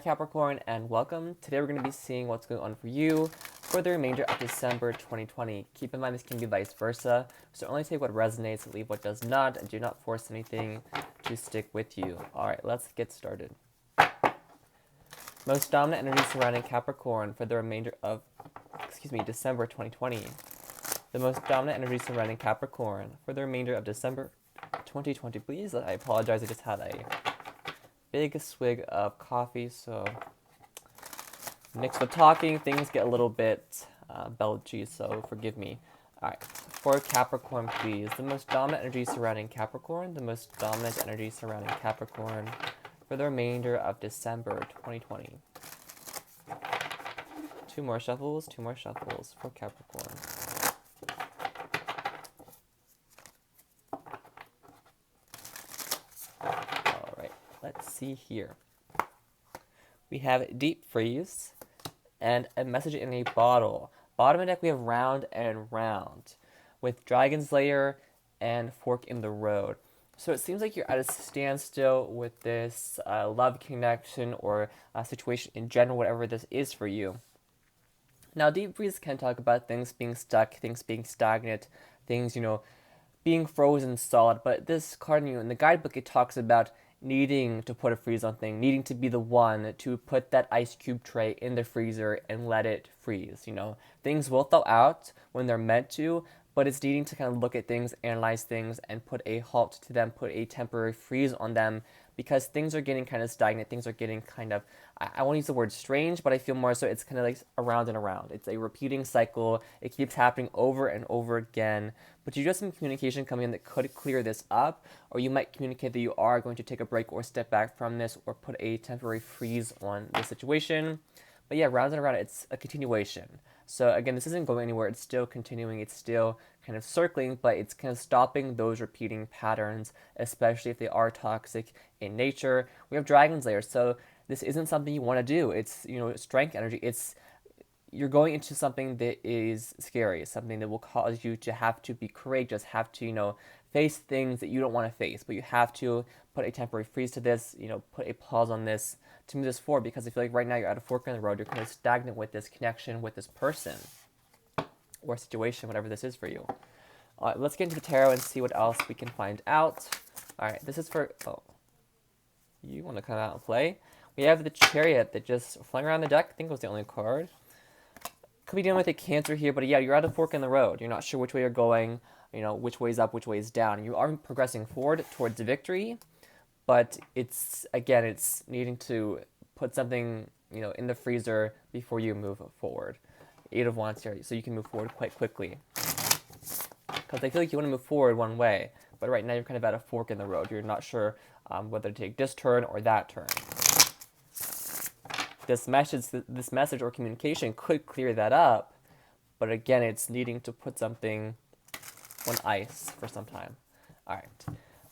Capricorn, and welcome. Today we're going to be seeing what's going on for you for the remainder of December 2020. Keep in mind this can be vice versa, so only take what resonates, leave what does not, and do not force anything to stick with you. Alright, let's get started. Most dominant energy surrounding Capricorn for the remainder of, December 2020. The most dominant energy surrounding Capricorn for the remainder of December 2020. Please, I apologize, I just had a big swig of coffee, so mixed with talking, things get a little bit belchy, so forgive me. Alright, for Capricorn, please. The most dominant energy surrounding Capricorn. The most dominant energy surrounding Capricorn for the remainder of December 2020. Two more shuffles for Capricorn. Alright, let's see here. We have Deep Freeze and a message in a bottle. Bottom of the deck, we have Round and Round with Dragon's Lair and Fork in the Road. So it seems like you're at a standstill with this love connection or situation in general, whatever this is for you. Now, Deep Freeze can talk about things being stuck, things being stagnant, things, being frozen solid. But this card in the guidebook, it talks about needing to put a freeze on thing, needing to be the one to put that ice cube tray in the freezer and let it freeze. Things will thaw out when they're meant to, but it's needing to kind of look at things, analyze things, and put a halt to them, put a temporary freeze on them, because things are getting kind of stagnant, things are getting kind of, I won't use the word strange, but I feel more so it's kind of like around and around. It's a repeating cycle, it keeps happening over and over again, but you do have some communication coming in that could clear this up, or you might communicate that you are going to take a break or step back from this, or put a temporary freeze on the situation. But yeah, round and around, it's a continuation. So again, this isn't going anywhere, it's still continuing, it's still kind of circling, but it's kind of stopping those repeating patterns, especially if they are toxic in nature. We have Dragon's Lair, so this isn't something you want to do. It's, strength energy. You're going into something that is scary, something that will cause you to have to be courageous, have to, face things that you don't want to face, but you have to put a temporary freeze to this, put a pause on this to move this forward, because I feel like right now you're at a fork in the road, you're kind of stagnant with this connection with this person or situation, whatever this is for you. Alright, let's get into the tarot and see what else we can find out. Alright, this is for, you want to come out and play? We have the Chariot that just flung around the deck. I think it was the only card. Could be dealing with a Cancer here, but yeah, you're at a fork in the road. You're not sure which way you're going, which way is up, which way is down. You are progressing forward towards victory, but it's needing to put something, in the freezer before you move forward. Eight of Wands here, so you can move forward quite quickly. Because I feel like you want to move forward one way, but right now you're kind of at a fork in the road. You're not sure whether to take this turn or that turn. This message or communication could clear that up, but again, it's needing to put something on ice for some time. Alright.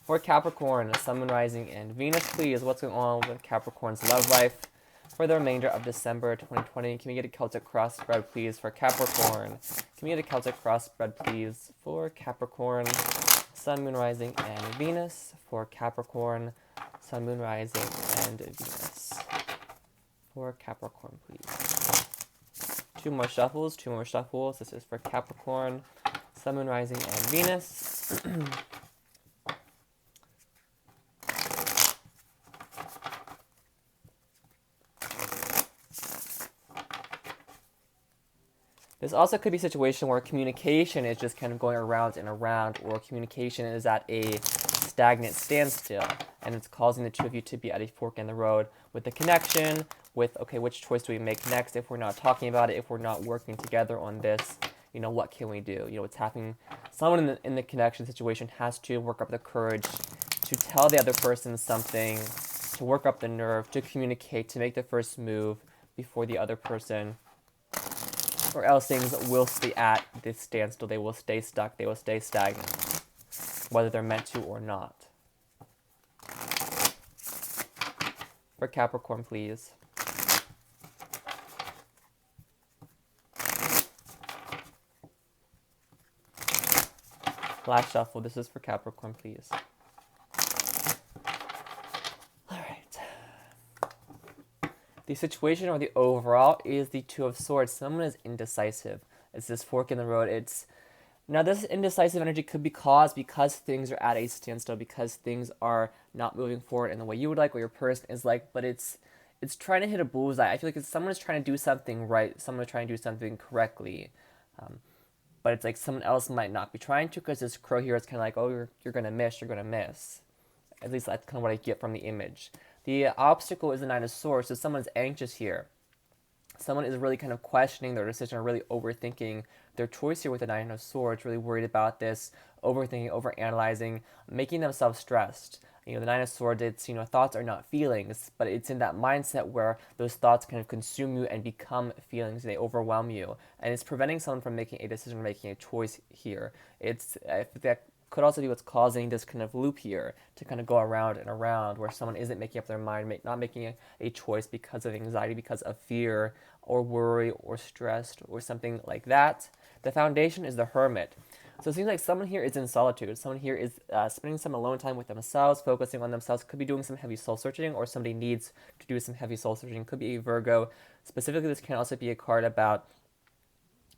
For Capricorn, Sun, Moon, Rising, and Venus, please, what's going on with Capricorn's love life for the remainder of December 2020? Can we get a Celtic cross spread, please, for Capricorn? Can we get a Celtic cross spread, please, for Capricorn? Sun, Moon, Rising, and Venus for Capricorn. Sun, Moon, Rising, and Venus for Capricorn, please. Two more shuffles. This is for Capricorn, Sun, Moon, Rising, and Venus. This also could be a situation where communication is just kind of going around and around, or communication is at a stagnant standstill, and it's causing the two of you to be at a fork in the road with the connection, with, okay, which choice do we make next? If we're not talking about it, if we're not working together on this, what can we do? What's happening? Someone in the connection situation has to work up the courage to tell the other person something, to work up the nerve, to communicate, to make the first move before the other person, or else things will stay at this standstill. They will stay stuck. They will stay stagnant, whether they're meant to or not. For Capricorn, please. Last shuffle. This is for Capricorn, please. The situation or the overall is the Two of Swords. Someone is indecisive. It's this fork in the road. It's now this indecisive energy could be caused because things are at a standstill, because things are not moving forward in the way you would like, or your person is like, but it's trying to hit a bullseye. I feel like it's someone is trying to do something right, someone is trying to do something correctly, but it's like someone else might not be trying to, because this crow here is kind of like, oh, you're gonna miss, you're gonna miss. At least that's kind of what I get from the image. The obstacle is the Nine of Swords, so someone's anxious here. Someone is really kind of questioning their decision or really overthinking their choice here with the Nine of Swords, really worried about this, overthinking, overanalyzing, making themselves stressed. The Nine of Swords, it's, thoughts are not feelings, but it's in that mindset where those thoughts kind of consume you and become feelings. They overwhelm you. And it's preventing someone from making a decision, making a choice here. That could also be what's causing this kind of loop here to kind of go around and around, where someone isn't making up their mind, not making a choice because of anxiety, because of fear or worry or stressed or something like that. The foundation is the Hermit. So it seems like someone here is in solitude. Someone here is spending some alone time with themselves, focusing on themselves. Could be doing some heavy soul searching, or somebody needs to do some heavy soul searching. Could be a Virgo. Specifically, this can also be a card about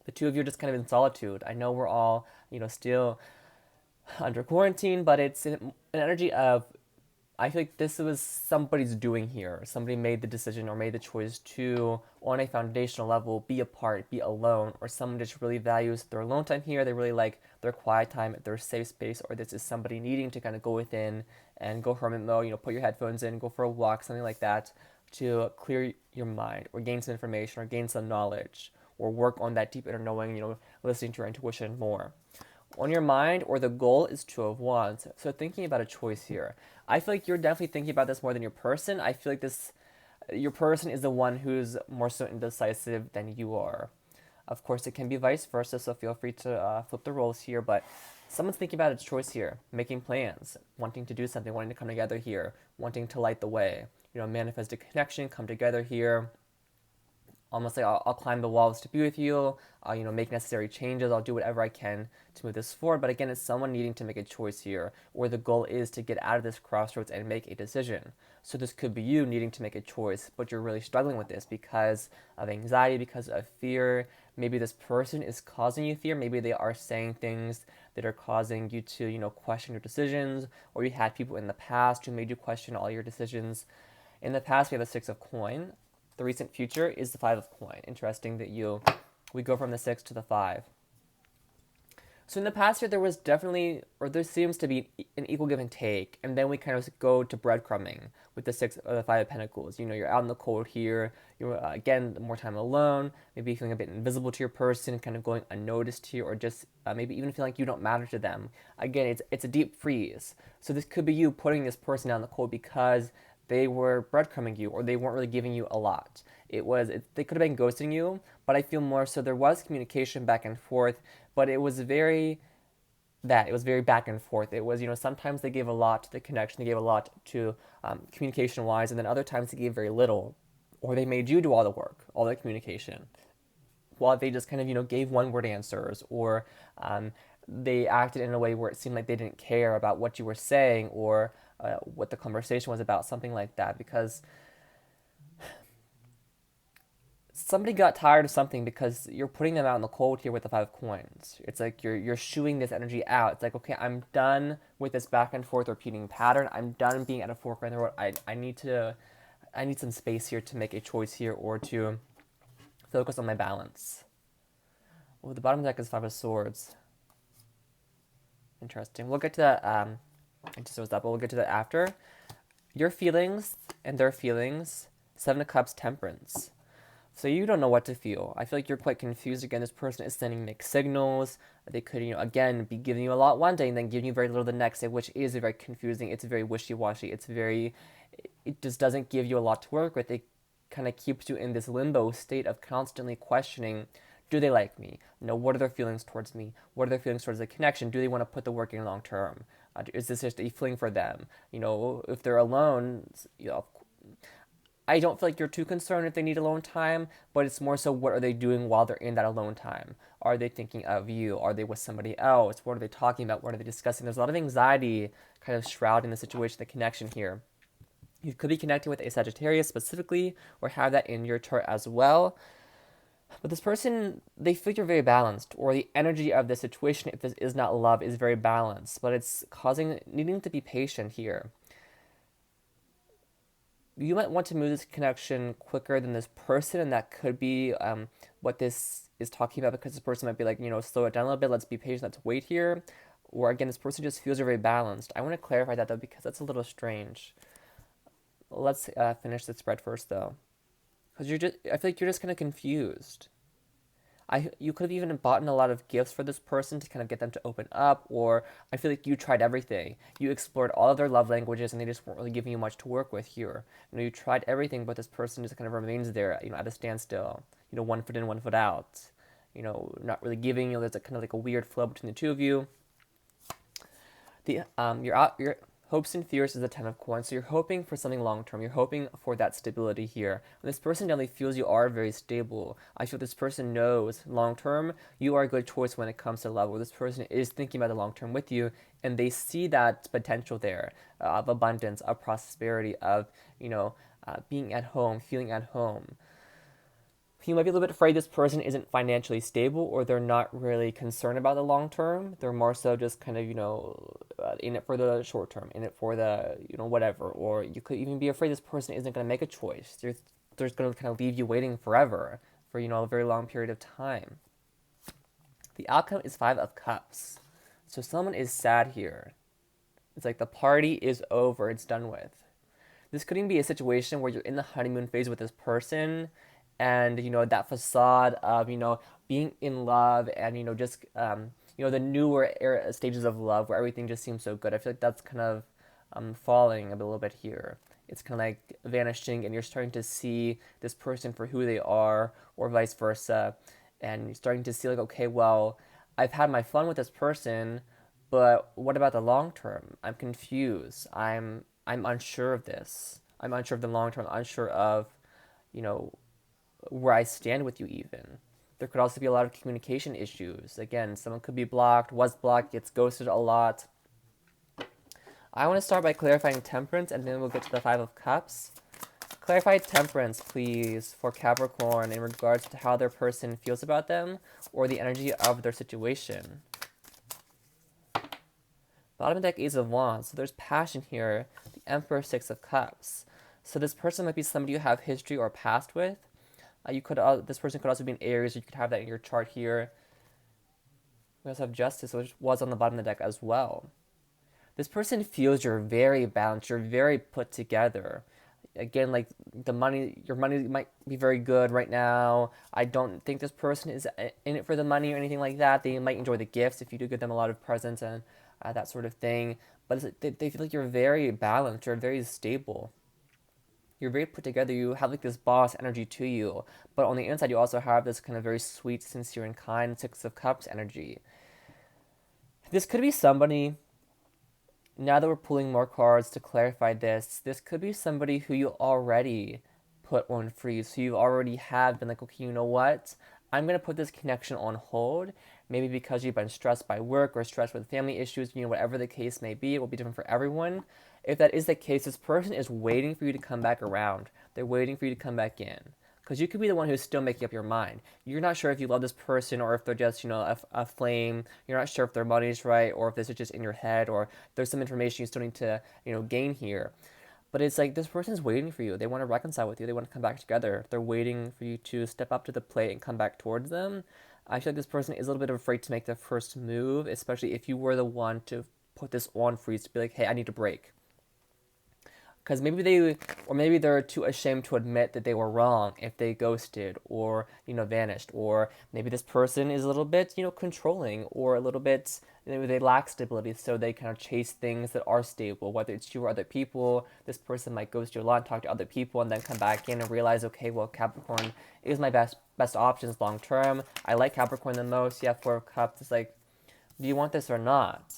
the two of you just kind of in solitude. I know we're all, still under quarantine, but it's an energy of, I feel like this was somebody's doing here. Somebody made the decision or made the choice to, on a foundational level, be apart, be alone, or someone just really values their alone time here. They really like their quiet time, their safe space, or this is somebody needing to kind of go within and go hermit mode, put your headphones in, go for a walk, something like that, to clear your mind or gain some information or gain some knowledge or work on that deep inner knowing, listening to your intuition more. On your mind, or the goal is Two of Wands. So thinking about a choice here. I feel like you're definitely thinking about this more than your person. I feel like your person is the one who's more so indecisive than you are. Of course, it can be vice versa, so feel free to flip the roles here, but someone's thinking about a choice here, making plans, wanting to do something, wanting to come together here, wanting to light the way, manifest a connection, come together here, almost like I'll climb the walls to be with you. I'll make necessary changes. I'll do whatever I can to move this forward. But again, it's someone needing to make a choice here, or the goal is to get out of this crossroads and make a decision. So this could be you needing to make a choice, but you're really struggling with this because of anxiety, because of fear. Maybe this person is causing you fear. Maybe they are saying things that are causing you to, question your decisions, or you had people in the past who made you question all your decisions. In the past, we have the Six of Coin. The recent future is the Five of Coin. Interesting that we go from the 6 to the 5. So in the past year, there was definitely, or there seems to be an equal give and take, and then we kind of go to breadcrumbing with the 6 or the 5 of Pentacles. You're out in the cold here. You're again more time alone. Maybe feeling a bit invisible to your person, kind of going unnoticed here, or just maybe even feeling like you don't matter to them. Again, it's a deep freeze. So this could be you putting this person out in the cold because they were breadcrumbing you, or they weren't really giving you a lot. They could have been ghosting you, but I feel more so there was communication back and forth, but it was very back and forth. It was, sometimes they gave a lot to the connection, they gave a lot to communication wise, and then other times they gave very little, or they made you do all the work, all the communication, while they just kind of, gave one word answers, or they acted in a way where it seemed like they didn't care about what you were saying, or what the conversation was about, something like that, because somebody got tired of something because you're putting them out in the cold here with the 5 of Coins. It's like you're shooing this energy out. It's like, okay, I'm done with this back and forth repeating pattern. I'm done being at a fork in the road. I need some space here to make a choice here, or to focus on my balance. Well, the bottom of the deck is 5 of Swords. Interesting. We'll get to that. I just was that, but we'll get to that after. Your feelings and their feelings. 7 of Cups, Temperance. So you don't know what to feel. I feel like you're quite confused. Again, this person is sending mixed signals. They could, again, be giving you a lot one day and then giving you very little the next day, which is very confusing. It's very wishy-washy. It just doesn't give you a lot to work with. It kind of keeps you in this limbo state of constantly questioning, do they like me? What are their feelings towards me? What are their feelings towards the connection? Do they want to put the work in long term? Is this just a fling for them? If they're alone, I don't feel like you're too concerned if they need alone time, but it's more so, what are they doing while they're in that alone time? Are they thinking of you? Are they with somebody else? What are they talking about? What are they discussing? There's a lot of anxiety kind of shrouding the situation, the connection here. You could be connecting with a Sagittarius specifically, or have that in your chart as well. But this person, they feel you're very balanced, or the energy of the situation, if this is not love, is very balanced. But it's causing needing to be patient here. You might want to move this connection quicker than this person, and that could be what this is talking about, because this person might be like, slow it down a little bit, let's be patient, let's wait here. Or again, this person just feels you're very balanced. I want to clarify that though, because that's a little strange. Let's finish the spread first though, because I feel like you're just kind of confused. You could have even bought in a lot of gifts for this person to kind of get them to open up, or I feel like you tried everything. You explored all of their love languages, and they just weren't really giving you much to work with here. You tried everything, but this person just kind of remains there, at a standstill. 1 foot in, 1 foot out. Not really giving. There's a kind of like a weird flow between the two of you. Your hopes and fears is the Ten of Coins, so you're hoping for something long term. You're hoping for that stability here. And this person definitely feels you are very stable. I feel this person knows long term you are a good choice when it comes to love, where this person is thinking about the long term with you, and they see that potential there of abundance, of prosperity, of being at home, feeling at home. You might be a little bit afraid this person isn't financially stable, or they're not really concerned about the long term. They're more so just kind of, in it for the short term, in it for the, whatever. Or you could even be afraid this person isn't going to make a choice. They're just going to kind of leave you waiting forever for, a very long period of time. The outcome is 5 of Cups. So someone is sad here. It's like the party is over, it's done with. This could even be a situation where you're in the honeymoon phase with this person, and that facade of being in love, and just the newer stages of love where everything just seems so good. I feel like that's kind of falling a little bit here. It's kind of like vanishing, and you're starting to see this person for who they are, or vice versa, and you're starting to see like, okay, well, I've had my fun with this person, but what about the long term? I'm confused. I'm unsure of this. I'm unsure of the long term. Unsure of you know where I stand with you even. There could also be a lot of communication issues. Again, someone could be blocked, was blocked, gets ghosted a lot. I want to start by clarifying Temperance, and then we'll get to the Five of Cups. Clarify Temperance, please, for Capricorn in regards to how their person feels about them, or the energy of their situation. Bottom of deck, Ace of Wands. So there's passion here. The Emperor, Six of Cups. So this person might be somebody you have history or past with. This person could also be an Aries, or you could have that in your chart here. We also have Justice, which was on the bottom of the deck as well. This person feels you're very balanced, you're very put together. Again, like your money might be very good right now. I don't think this person is in it for the money or anything like that. They might enjoy the gifts if you do give them a lot of presents and that sort of thing. But they feel like you're very balanced, you're very stable. You're very put together. You have like this boss energy to you, but on the inside you also have this kind of very sweet, sincere, and kind Six of Cups energy. This could be somebody. Now that we're pulling more cards to clarify this could be somebody who you already put on freeze, who you already have been like, okay, you know what? I'm going to put this connection on hold, maybe because you've been stressed by work or stressed with family issues, whatever the case may be. It will be different for everyone. If that is the case, this person is waiting for you to come back around. They're waiting for you to come back in. Because you could be the one who's still making up your mind. You're not sure if you love this person, or if they're just, a flame. You're not sure if their money's right, or if this is just in your head, or there's some information you still need to, gain here. But it's like this person's waiting for you. They want to reconcile with you. They want to come back together. They're waiting for you to step up to the plate and come back towards them. I feel like this person is a little bit afraid to make the first move, especially if you were the one to put this on freeze, to be like, hey, I need to break. Because maybe they're too ashamed to admit that they were wrong if they ghosted or, vanished. Or maybe this person is a little bit, controlling, or a little bit, they lack stability, so they kind of chase things that are stable, whether it's you or other people. This person might ghost you a lot and talk to other people, and then come back in and realize, okay, well, Capricorn is my best options long term. I like Capricorn the most. Yeah, Four of Cups. It's like, do you want this or not?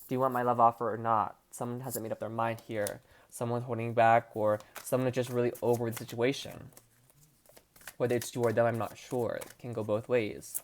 Do you want my love offer or not? Someone hasn't made up their mind here. Someone's holding back, or someone is just really over the situation. Whether it's you or them, I'm not sure. It can go both ways.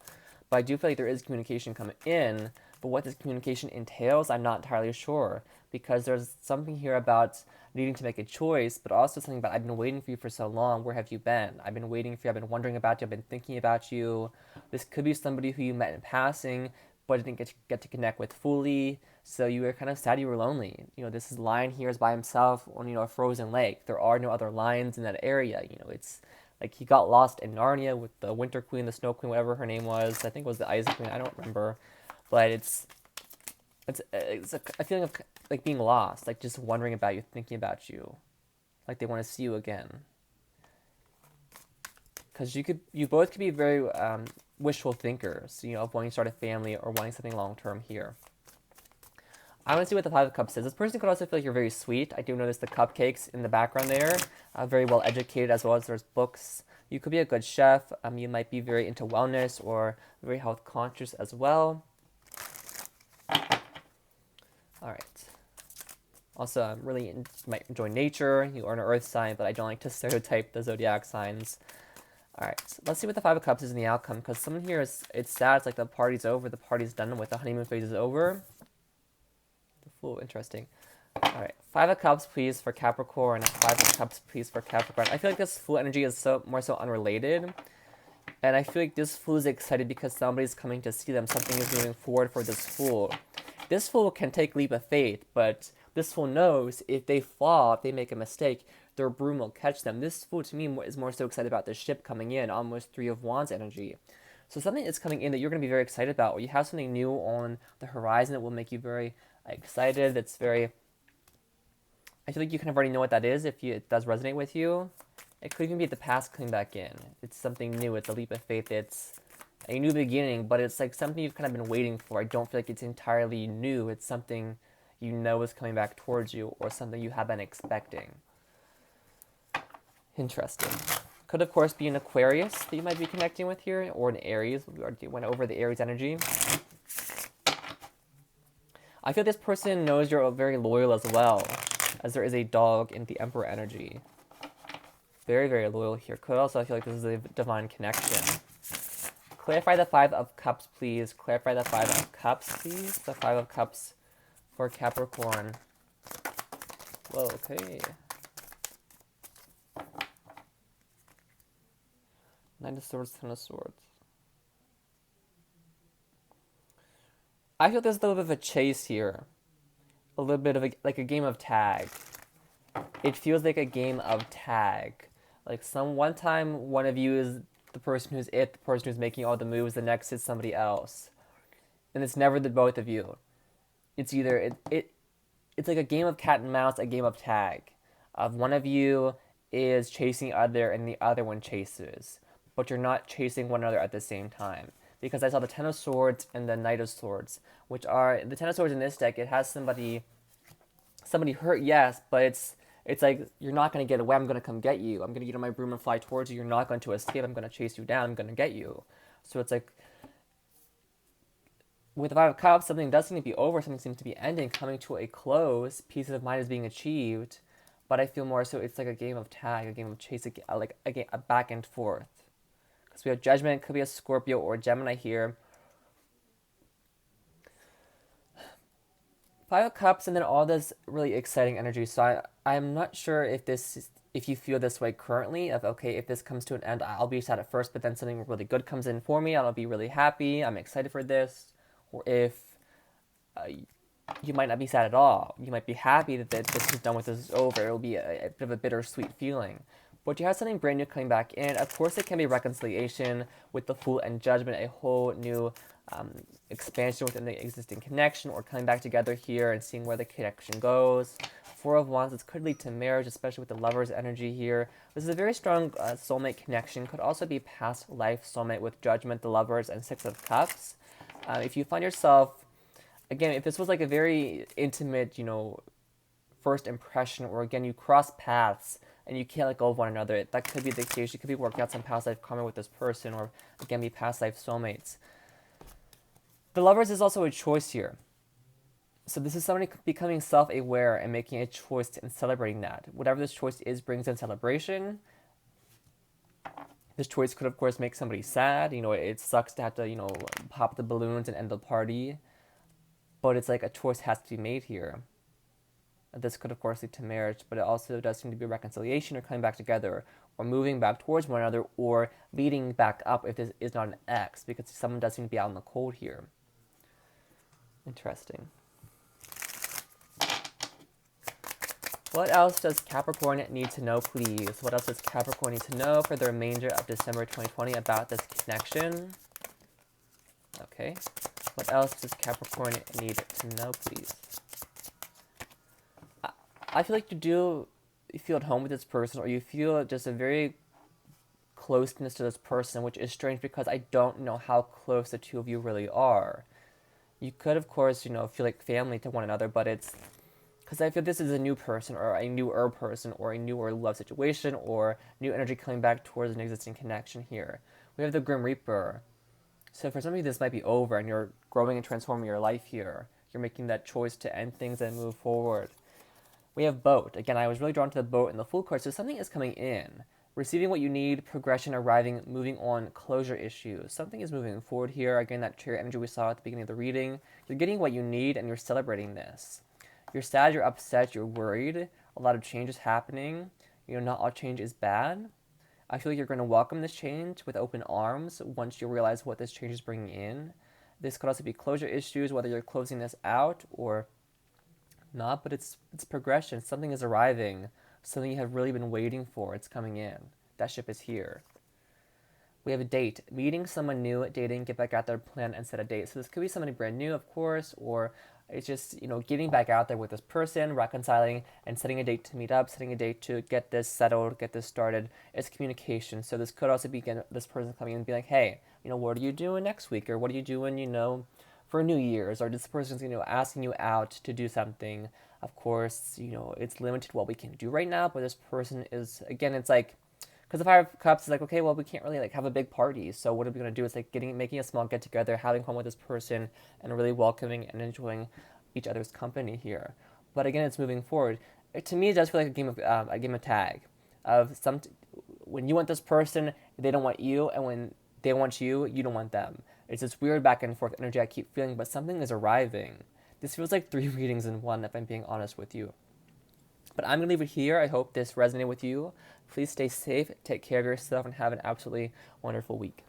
But I do feel like there is communication coming in, but what this communication entails, I'm not entirely sure. Because there's something here about needing to make a choice, but also something about I've been waiting for you for so long. Where have you been? I've been waiting for you. I've been wondering about you. I've been thinking about you. This could be somebody who you met in passing, but didn't get to connect with fully. So you were kind of sad you were lonely. This lion here is by himself on a frozen lake. There are no other lions in that area. It's like he got lost in Narnia with the Winter Queen, the Snow Queen, whatever her name was. I think it was the Ice Queen. I don't remember, but it's a feeling of like being lost, like just wondering about you, thinking about you, like they want to see you again. Because you both could be very wishful thinkers, of wanting to start a family or wanting something long term here. I want to see what the Five of Cups is. This person could also feel like you're very sweet. I do notice the cupcakes in the background there. Very well educated, as well as there's books. You could be a good chef. You might be very into wellness or very health conscious as well. All right. Also, you might enjoy nature. You are an earth sign, but I don't like to stereotype the zodiac signs. All right, let's see what the Five of Cups is in the outcome, because someone here it's sad. It's like the party's over, the party's done with, the honeymoon phase is over. The Fool, interesting. All right, Five of Cups, please, for Capricorn. Five of Cups, please, for Capricorn. I feel like this Fool energy is more so unrelated, and I feel like this Fool is excited because somebody's coming to see them. Something is moving forward for this Fool. This Fool can take leap of faith, but this Fool knows if they fall, if they make a mistake, their broom will catch them. This Fool, to me, is more so excited about the ship coming in, almost Three of Wands energy. So something is coming in that you're going to be very excited about, or you have something new on the horizon that will make you very excited. That's very... I feel like you kind of already know what that is if it does resonate with you. It could even be the past coming back in. It's something new. It's a leap of faith. It's a new beginning, but it's like something you've kind of been waiting for. I don't feel like it's entirely new. It's something is coming back towards you, or something you have been expecting. Interesting. Could, of course, be an Aquarius that you might be connecting with here, or an Aries. We already went over the Aries energy. I feel this person knows you're very loyal as well, as there is a dog in the Emperor energy. Very, very loyal here. Could also, I feel like this is a divine connection. Clarify the Five of Cups, please. Clarify the Five of Cups, please. The Five of Cups for Capricorn. Whoa, okay. Knight of Swords, Ten of Swords. I feel there's a little bit of a chase here. A little bit of like a game of tag. It feels like a game of tag. Like one time one of you is the person who's the person who's making all the moves, the next is somebody else. And it's never the both of you. It's either it's like a game of cat and mouse, a game of tag. One of you is chasing other and the other one chases. But you're not chasing one another at the same time. Because I saw the Ten of Swords and the Knight of Swords, which are the Ten of Swords in this deck. It has somebody hurt, yes, but it's like you're not gonna get away. I'm gonna come get you. I'm gonna get on my broom and fly towards you. You're not going to escape. I'm gonna chase you down. I'm gonna get you. So it's like with the Five of Cups, something does seem to be over. Something seems to be ending, coming to a close. Peace of mind is being achieved, but I feel more so it's like a game of tag, a game of chase, like a back and forth. Because we have Judgment, could be a Scorpio or a Gemini here. Five of Cups, and then all this really exciting energy. So I'm not sure if you feel this way currently, of okay, if this comes to an end, I'll be sad at first, but then something really good comes in for me, I'll be really happy, I'm excited for this. Or if you might not be sad at all. You might be happy that this is done with, this is over. It'll be a bit of a bittersweet feeling. But you have something brand new coming back in. Of course, it can be reconciliation with the Fool and Judgment, a whole new expansion within the existing connection, or coming back together here and seeing where the connection goes. Four of Wands, this could lead to marriage, especially with the Lover's energy here. This is a very strong soulmate connection. Could also be past life soulmate with Judgment, the Lovers, and Six of Cups. If you find yourself, again, if this was like a very intimate, first impression, or again, you cross paths, and you can't let go of one another, that could be the case. You could be working out some past life karma with this person, or again, be past life soulmates. The Lovers is also a choice here. So this is somebody becoming self-aware and making a choice and celebrating that. Whatever this choice is brings in celebration. This choice could, of course, make somebody sad. It sucks to have to, pop the balloons and end the party. But it's like a choice has to be made here. This could, of course, lead to marriage, but it also does seem to be a reconciliation or coming back together or moving back towards one another or meeting back up if this is not an ex, because someone does seem to be out in the cold here. Interesting. What else does Capricorn need to know, please? What else does Capricorn need to know for the remainder of December 2020 about this connection? Okay. What else does Capricorn need to know, please? I feel like you feel at home with this person, or you feel just a very closeness to this person, which is strange because I don't know how close the two of you really are. You could, of course, feel like family to one another, but it's because I feel this is a new person, or a newer person, or a newer love situation, or new energy coming back towards an existing connection here. We have the Grim Reaper. So for some of you, this might be over, and you're growing and transforming your life here. You're making that choice to end things and move forward. We have Boat. Again, I was really drawn to the Boat and the Fool card, so something is coming in. Receiving what you need, progression arriving, moving on, closure issues. Something is moving forward here. Again, that Chariot energy we saw at the beginning of the reading. You're getting what you need, and you're celebrating this. You're sad, you're upset, you're worried. A lot of change is happening. Not all change is bad. I feel like you're going to welcome this change with open arms once you realize what this change is bringing in. This could also be closure issues, whether you're closing this out or not, but it's progression. Something is arriving. Something you have really been waiting for. It's coming in. That ship is here. We have a date. Meeting someone new, dating, get back out there, plan, and set a date. So this could be somebody brand new, of course, or it's just, getting back out there with this person, reconciling, and setting a date to meet up, setting a date to get this settled, get this started. It's communication. So this could also be this person coming in and be like, hey, what are you doing next week? Or what are you doing, for New Year's? Or this person's, asking you out to do something. Of course, it's limited what we can do right now, but this person is, again, it's like, because the Five of Cups is like, okay, well, we can't really having a big party. So what are we going to do? It's like making a small get together, having fun with this person, and really welcoming and enjoying each other's company here. But again, it's moving forward. To me, it does feel like a game of tag. When you want this person, they don't want you, and when they want you, you don't want them. It's this weird back and forth energy I keep feeling, but something is arriving. This feels like 3 readings in one, if I'm being honest with you. But I'm going to leave it here. I hope this resonated with you. Please stay safe, take care of yourself, and have an absolutely wonderful week.